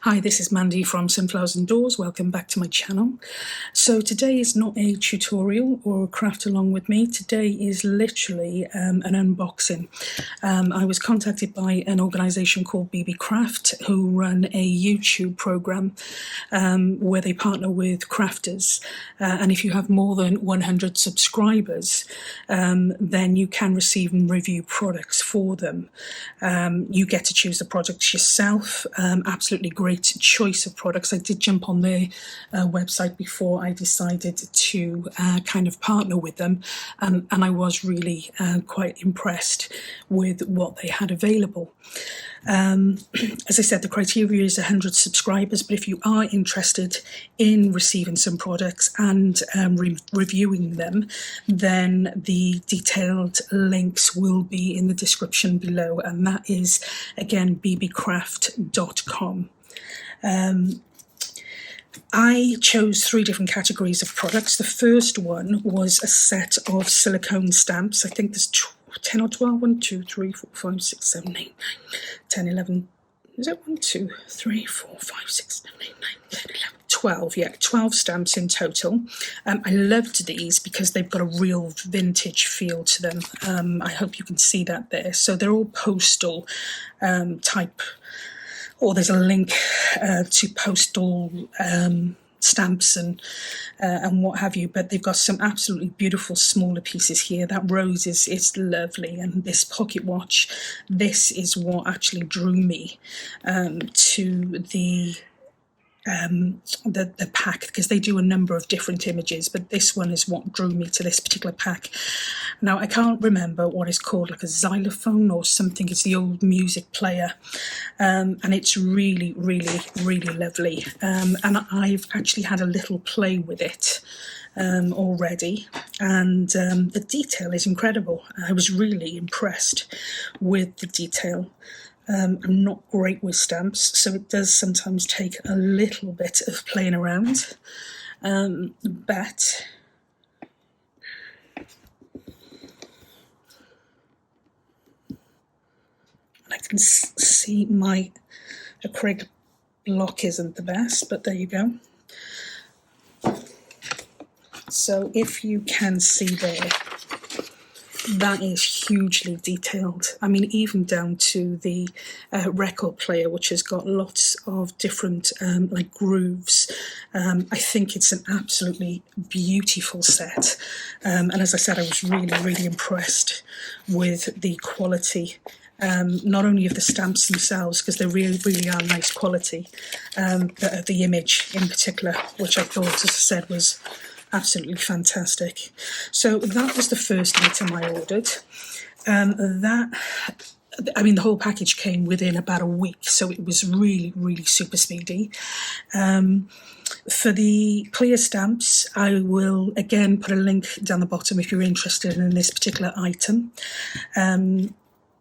Hi, this is Mandy from Sunflowers and Doors. Welcome back to my channel. So today is not a tutorial or a craft along with me. Today is literally an unboxing. I was contacted by an organisation called Beebeecraft who run a YouTube programme where they partner with crafters. And if you have more than 100 subscribers, then you can receive and review products for them. You get to choose the products yourself. Absolutely great choice of products. I did jump on their website before I decided to kind of partner with them, and I was really quite impressed with what they had available. As I said, the criteria is 100 subscribers, but if you are interested in receiving some products and reviewing them, then the detailed links will be in the description below, and that is again beebeecraft.com. I chose 3 different categories of products. The first one was a set of silicone stamps. I think there's 10 or 12. 1, 2, 3, 4, 5, 6, 7, 8, 9, 10, 11. Is it 1, 2, 3, 4, 5, 6, 7, 8, 9, 10, 11, 12? Yeah, 12 stamps in total. I loved these because they've got a real vintage feel to them. I hope you can see that there. So they're all postal type. Or there's a link to postal stamps and what have you, but they've got some absolutely beautiful smaller pieces here. That rose is lovely, and this pocket watch, this is what actually drew me to the pack, because they do a number of different images, but this one is what drew me to this particular pack. Now, I can't remember what it's called, like a xylophone or something. It's the old music player, and it's really, really, really lovely. And I've actually had a little play with it already, and the detail is incredible. I was really impressed with the detail. I'm not great with stamps, so it does sometimes take a little bit of playing around, but I can see my acrylic block isn't the best, but there you go. So if you can see there, that is hugely detailed. I mean, even down to the record player, which has got lots of different like grooves. I think it's an absolutely beautiful set. And as I said, I was really, really impressed with the quality, not only of the stamps themselves, because they really, really are nice quality, but of the image in particular, which I thought, as I said, was absolutely fantastic. So that was the first item I ordered. The whole package came within about a week, so it was really, really super speedy. For the clear stamps, I will again put a link down the bottom if you're interested in this particular item.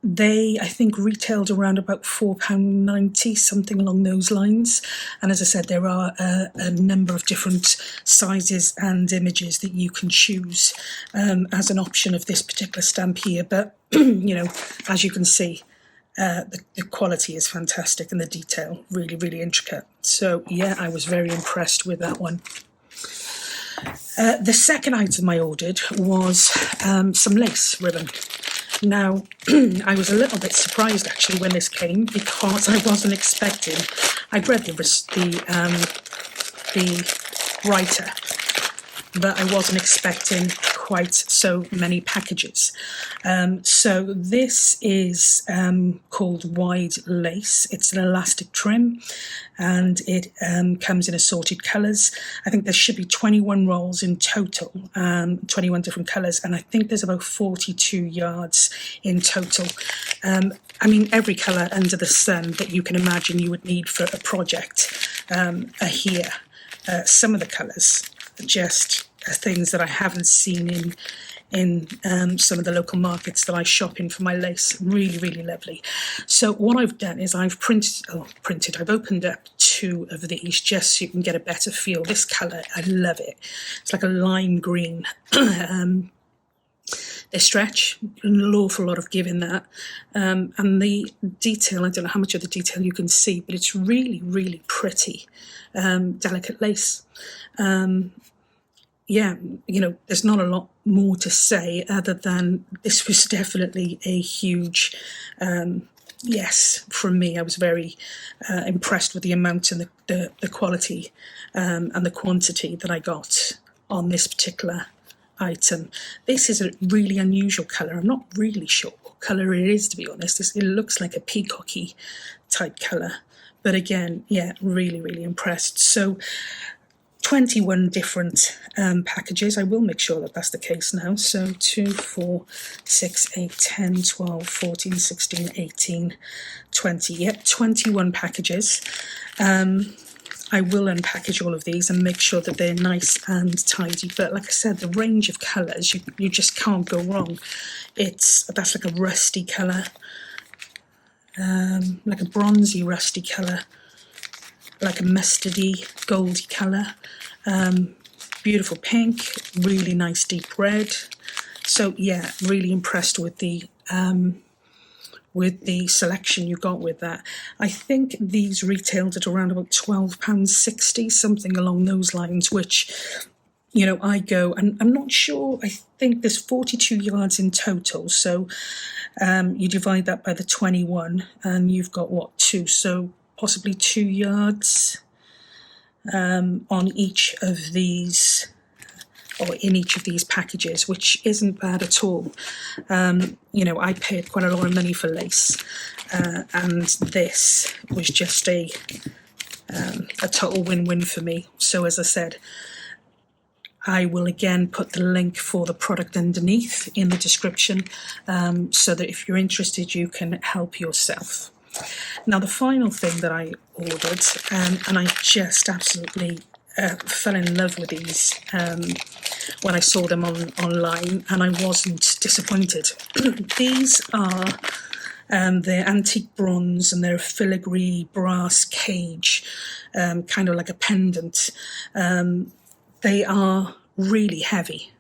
They, I think, retailed around about £4.90, something along those lines. And as I said, there are a number of different sizes and images that you can choose as an option of this particular stamp here. But, you know, as you can see, the quality is fantastic and the detail really, really intricate. So, yeah, I was very impressed with that one. The second item I ordered was some lace ribbon. Now, I was a little bit surprised actually when this came, because I wasn't expecting. I'd read the writer, but I wasn't expecting quite so many packages. So this is called wide lace. It's an elastic trim, and it comes in assorted colours. I think there should be 21 rolls in total, 21 different colours, and I think there's about 42 yards in total. I mean, every colour under the sun that you can imagine you would need for a project are here. Some of the colours are just things that I haven't seen in some of the local markets that I shop in for my lace. Really, really lovely. So what I've done is I've I've opened up 2 of these just so you can get a better feel. This colour, I love it. It's like a lime green. They're a stretch, an awful lot of give in that. And the detail, I don't know how much of the detail you can see, but it's really, really pretty, delicate lace. Yeah, you know, there's not a lot more to say other than this was definitely a huge yes from me. I was very impressed with the amount and the quality and the quantity that I got on this particular item. This is a really unusual colour. I'm not really sure what colour it is, to be honest. It looks like a peacocky type colour. But again, yeah, really, really impressed. So 21 different packages. I will make sure that that's the case now. So 2, 4, 6, 8, 10, 12, 14, 16, 18, 20. Yep, 21 packages. I will unpackage all of these and make sure that they're nice and tidy. But like I said, the range of colours, you just can't go wrong. That's like a rusty colour, like a bronzy rusty colour, like a mustardy, goldy colour, beautiful pink, really nice deep red. So yeah, really impressed with the selection you got with that. I think these retailed at around about £12.60, something along those lines, which, you know, I go, and I'm not sure, I think there's 42 yards in total, so you divide that by the 21 and you've got what, 2, so possibly 2 yards on each of these, or in each of these packages, which isn't bad at all. You know, I paid quite a lot of money for lace, and this was just a total win-win for me. So as I said, I will again put the link for the product underneath in the description, so that if you're interested, you can help yourself. Now, the final thing that I ordered, and I just absolutely fell in love with these when I saw them online, and I wasn't disappointed. These are they're antique bronze, and they're a filigree brass cage, kind of like a pendant. They are really heavy,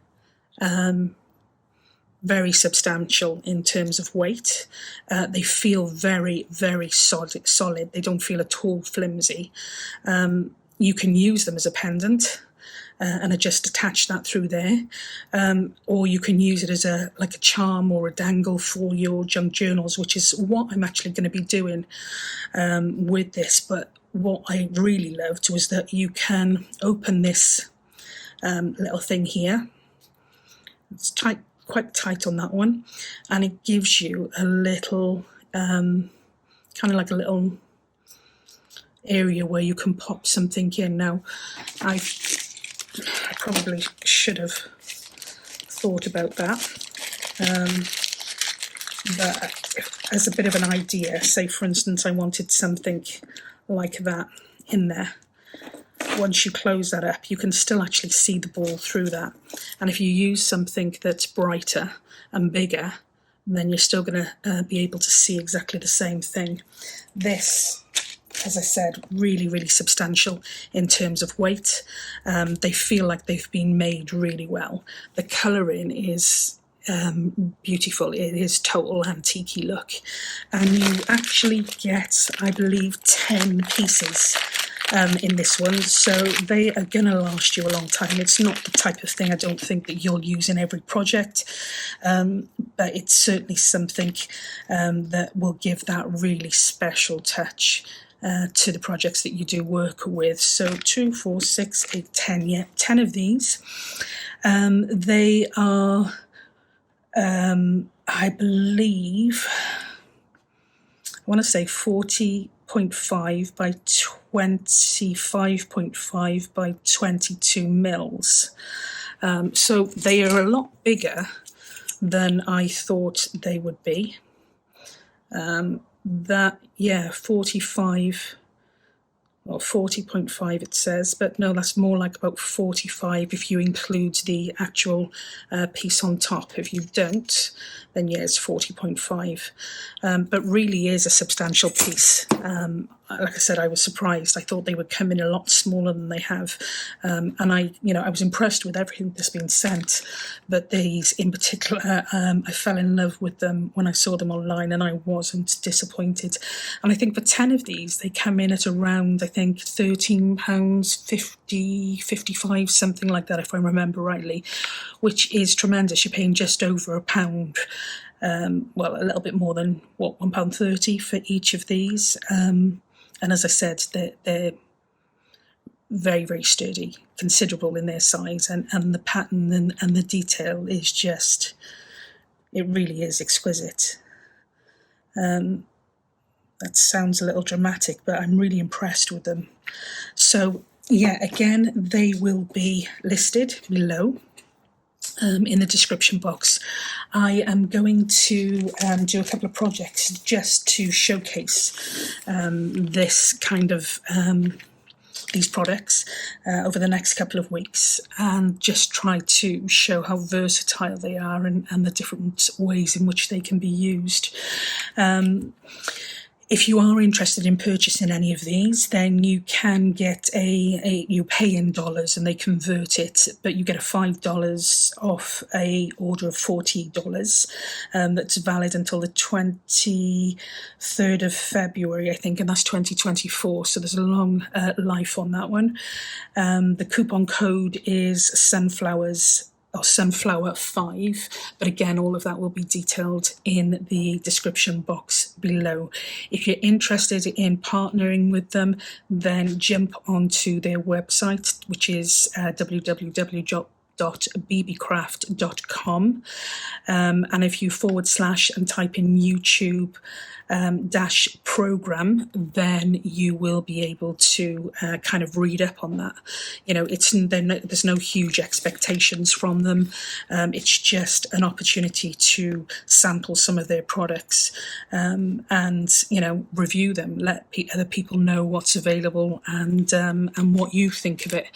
very substantial in terms of weight. They feel very, very solid. They don't feel at all flimsy. You can use them as a pendant and just attach that through there, or you can use it as like a charm or a dangle for your junk journals, which is what I'm actually going to be doing with this. But what I really loved was that you can open this little thing here. It's tight, quite tight on that one, and it gives you a little kind of like a little area where you can pop something in. Now, I probably should have thought about that, but as a bit of an idea, say for instance I wanted something like that in there, once you close that up you can still actually see the ball through that, and if you use something that's brighter and bigger, then you're still going to be able to see exactly the same thing. This, as I said, really, really substantial in terms of weight. They feel like they've been made really well. The colouring is beautiful. It is total antique-y look. And you actually get, I believe, 10 pieces in this one, so they are going to last you a long time. It's not the type of thing I don't think that you'll use in every project, but it's certainly something that will give that really special touch to the projects that you do work with. So 2, 4, 6, 8, 10, yeah, 10 of these. They are, I believe, I want to say 40.5 by 25.5 by 22 mils. So they are a lot bigger than I thought they would be. That, yeah, 45 or 40.5 it says, but no, that's more like about 45 if you include the actual piece on top. If you don't, then yeah, it's 40.5, but really is a substantial piece. like I said, I was surprised. I thought they would come in a lot smaller than they have, and I was impressed with everything that's been sent. But these in particular, I fell in love with them when I saw them online, and I wasn't disappointed. And I think for 10 of these, they come in at around, I think, £13.50, 55, something like that, if I remember rightly, which is tremendous. You're paying just over £1. Well, a little bit more than £1.30 for each of these. And as I said, they're very, very sturdy, considerable in their size, and the pattern and the detail is just, it really is exquisite. That sounds a little dramatic, but I'm really impressed with them. So yeah, again, they will be listed below in the description box. I am going to do a couple of projects just to showcase this kind of these products over the next couple of weeks, and just try to show how versatile they are and the different ways in which they can be used. If you are interested in purchasing any of these, then you can get you pay in dollars and they convert it, but you get a $5 off a order of $40. That's valid until the 23rd of February, I think, and that's 2024. So there's a long life on that one. The coupon code is sunflowers or Sunflower 5, but again, all of that will be detailed in the description box below. If you're interested in partnering with them, then jump onto their website, which is www.beebeecraft.com, and if you / and type in YouTube -program, then you will be able to kind of read up on that. There's no huge expectations from them. It's just an opportunity to sample some of their products, and review them, let other people know what's available, and what you think of it.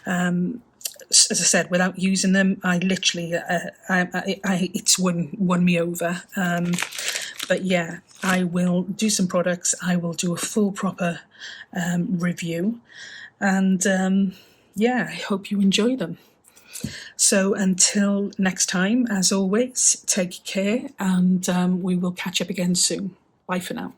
As I said, without using them, I literally, it's won me over. But yeah, I will do some products. I will do a full proper review, and yeah, I hope you enjoy them. So until next time, as always, take care, and we will catch up again soon. Bye for now.